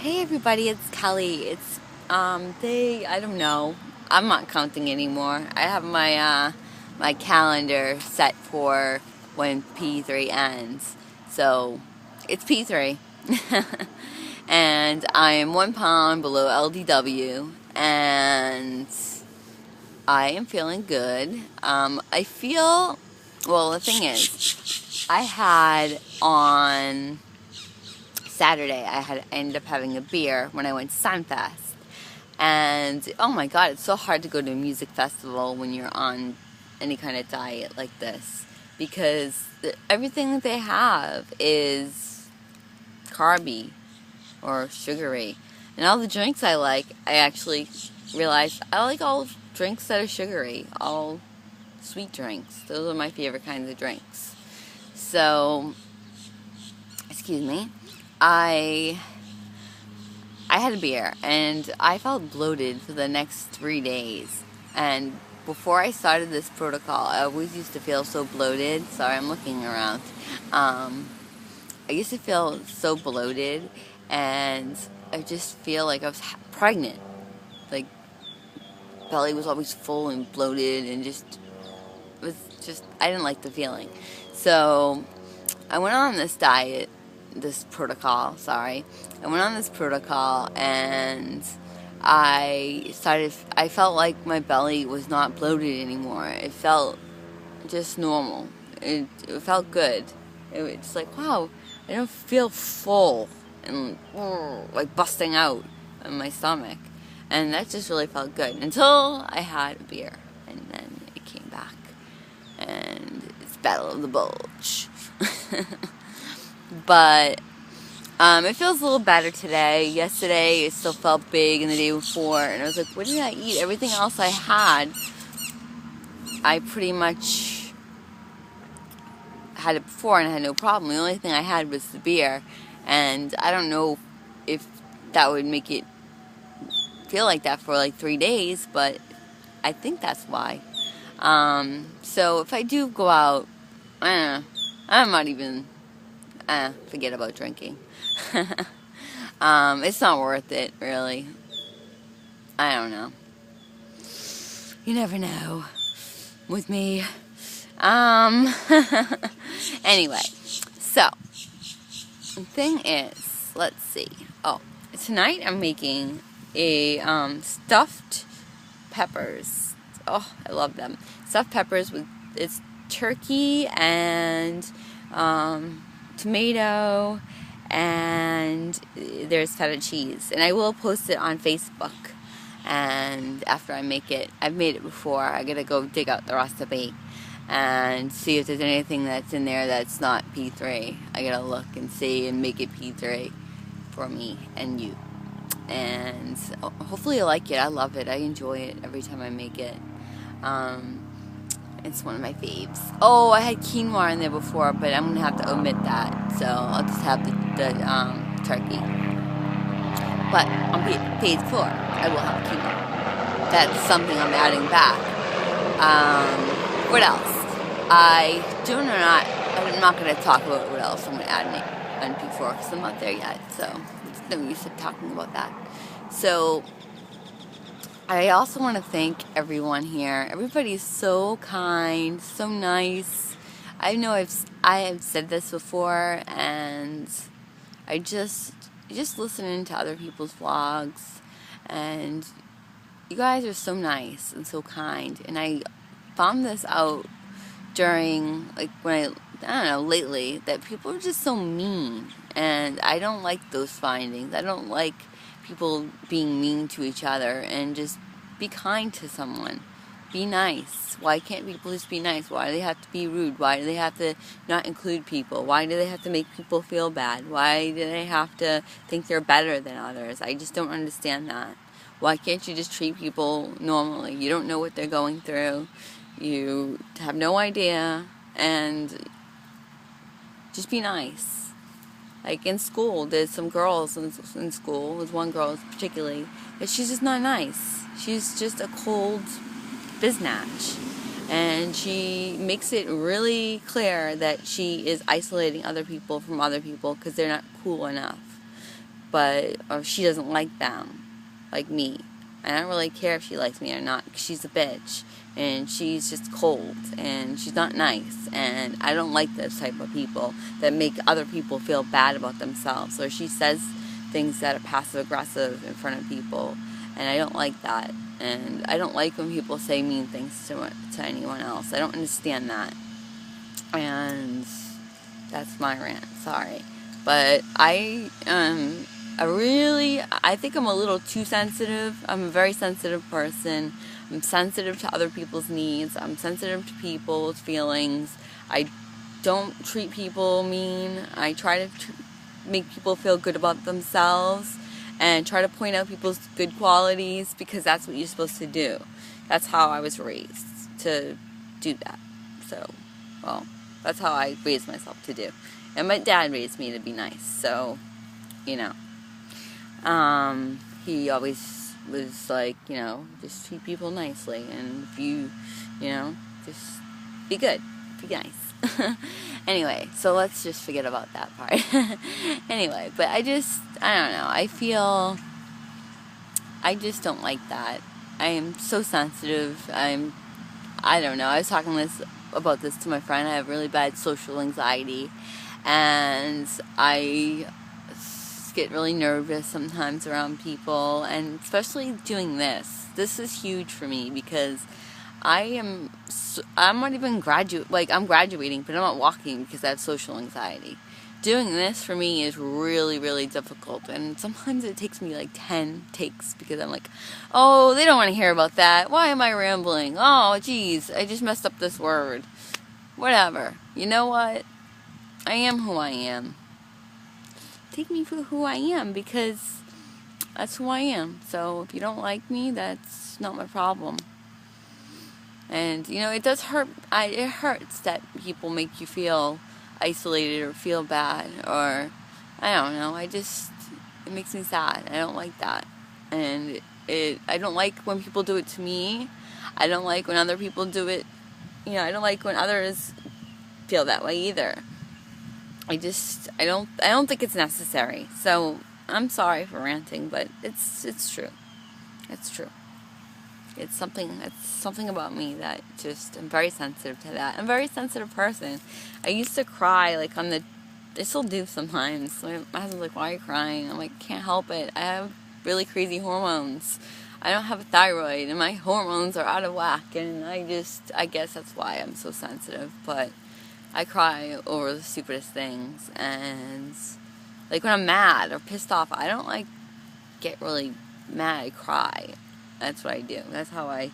Hey everybody, it's Kelly. It's I don't know. I'm not counting anymore. I have my calendar set for when P3 ends. So, it's P3. And I am 1 pound below LDW and I am feeling good. I feel well, the thing is, I had on Saturday, I ended up having a beer when I went to Sunfest. And oh my god, it's so hard to go to a music festival when you're on any kind of diet like this. Because everything that they have is carby or sugary. And all the drinks I actually realized I like all drinks that are sugary. All sweet drinks. Those are my favorite kinds of drinks. So, excuse me. I had a beer and I felt bloated for the next 3 days. And before I started this protocol, I always used to feel so bloated. Sorry, I'm looking around. I used to feel so bloated and I just feel like I was pregnant. Like, belly was always full and bloated and I didn't like the feeling. So I went on this protocol, I went on this protocol and I felt like my belly was not bloated anymore. It felt just normal. It felt good. It's like, wow, I don't feel full and like busting out in my stomach. And that just really felt good until I had a beer and then it came back. And it's Battle of the Bulge. But it feels a little better today. Yesterday it still felt big, and the day before, and I was like, what did I eat? Everything else I had, I pretty much had it before and I had no problem. The only thing I had was the beer, and I don't know if that would make it feel like that for like 3 days, but I think that's why. So if I do go out, I'm not even... forget about drinking. It's not worth it, really. I don't know. You never know with me. Anyway, so the thing is, let's see. Oh, tonight I'm making a stuffed peppers. Oh, I love them. Stuffed peppers it's turkey and tomato, and there's feta cheese, and I will post it on Facebook. And after I make it, I've made it before, I gotta go dig out the recipe and see if there's anything that's in there that's not P3. I gotta look and see and make it P3 for me and you. And hopefully you like it. I love it. I enjoy it every time I make it. It's one of my faves. Oh, I had quinoa in there before, but I'm going to have to omit that. So I'll just have the turkey. But on page 4, I will have quinoa. That's something I'm adding back. What else? I'm not going to talk about what else I'm going to add on P4 because I'm not there yet. So it's no use of talking about that. So I also want to thank everyone here. Everybody's so kind, so nice. I know I have said this before, and I just listening to other people's vlogs, and you guys are so nice and so kind. And I found this out during, like, when I don't know, lately, that people are just so mean, and I don't like those findings. I don't like people being mean to each other, and just be kind to someone. Be nice. Why can't people just be nice? Why do they have to be rude? Why do they have to not include people? Why do they have to make people feel bad? Why do they have to think they're better than others? I just don't understand that. Why can't you just treat people normally? You don't know what they're going through. You have no idea, and just be nice. Like in school, there's some girls in school, there's one girl particularly, that she's just not nice. She's just a cold biznatch. And she makes it really clear that she is isolating other people from other people because they're not cool enough. or she doesn't like them, like me. And I don't really care if she likes me or not, because she's a bitch, and she's just cold, and she's not nice, and I don't like those type of people that make other people feel bad about themselves, or she says things that are passive-aggressive in front of people, and I don't like that, and I don't like when people say mean things to anyone else. I don't understand that, and that's my rant, sorry. But I think I'm a little too sensitive. I'm a very sensitive person. I'm sensitive to other people's needs. I'm sensitive to people's feelings. I don't treat people mean. I try to make people feel good about themselves and try to point out people's good qualities, because that's what you're supposed to do. That's how I was raised, to do that. So, well, that's how I raised myself to do. And my dad raised me to be nice, so, you know. He always was like, you know, just treat people nicely, and if you know, just be good, be nice. Anyway, so let's just forget about that part. Anyway, but I don't know, I just don't like that. I am so sensitive. I don't know, I was talking about this to my friend. I have really bad social anxiety, and I get really nervous sometimes around people, and especially doing this. This is huge for me, because I'm not even I'm graduating, but I'm not walking because I have social anxiety. Doing this for me is really, really difficult, and sometimes it takes me like 10 takes, because I'm like, oh, they don't want to hear about that. Why am I rambling? Oh, geez, I just messed up this word. Whatever. You know what? I am who I am. Take me for who I am, because that's who I am. So if you don't like me, that's not my problem. And, you know, it does hurt. It hurts that people make you feel isolated or feel bad, or I don't know. It makes me sad. I don't like that. And I don't like when people do it to me. I don't like when other people do it. You know, I don't like when others feel that way either. I don't think it's necessary. So I'm sorry for ranting, but it's true. It's true. It's something about me that just, I'm very sensitive to that. I'm a very sensitive person. I used to cry like I still do sometimes. My husband's like, why are you crying? I'm like, can't help it. I have really crazy hormones. I don't have a thyroid, and my hormones are out of whack, and I guess that's why I'm so sensitive. But I cry over the stupidest things, and like when I'm mad or pissed off, I don't like get really mad. I cry. That's what I do. That's how I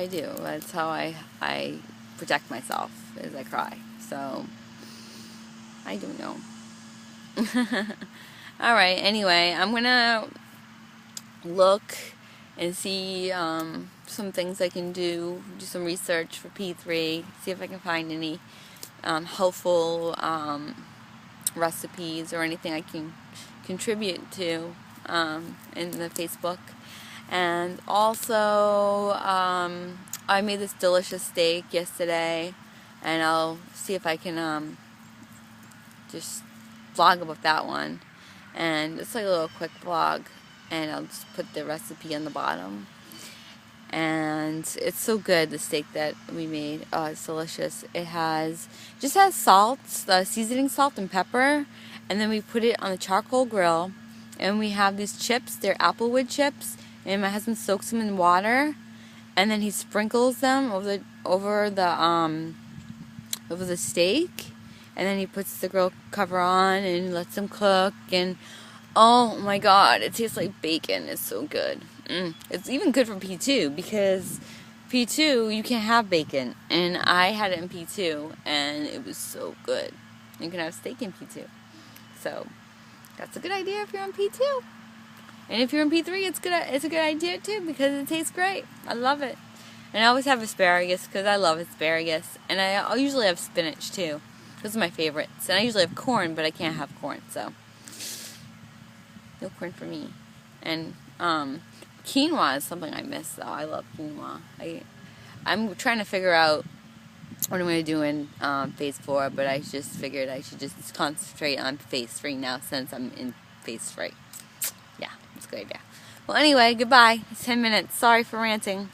do. That's how I protect myself, is I cry. So I don't know. Alright, anyway, I'm gonna look and see some things I can do some research for P3, see if I can find any helpful recipes or anything I can contribute to in the Facebook. And also, I made this delicious steak yesterday, and I'll see if I can just vlog about that one. And it's like a little quick vlog, and I'll just put the recipe on the bottom. And it's so good, the steak that we made. Oh, it's delicious. It just has salt, seasoning salt and pepper, and then we put it on the charcoal grill, and we have these chips. They're Applewood chips, and my husband soaks them in water, and then he sprinkles them over the steak, and then he puts the grill cover on and lets them cook, and oh my god, it tastes like bacon. It's so good. It's even good for P2, because P2 you can't have bacon, and I had it in P2, and it was so good. You can have steak in P2, so that's a good idea if you're on P2. And if you're in P3, it's a good idea too, because it tastes great. I love it. And I always have asparagus, because I love asparagus, and I'll usually have spinach too. Those are my favorites. And I usually have corn, but I can't have corn, so no corn for me. And quinoa is something I miss, though. I love quinoa. I'm trying to figure out what I'm going to do in phase 4, but I just figured I should just concentrate on phase 3 now since I'm in phase 3. Yeah, that's a good idea. Well, anyway, goodbye. It's 10 minutes. Sorry for ranting.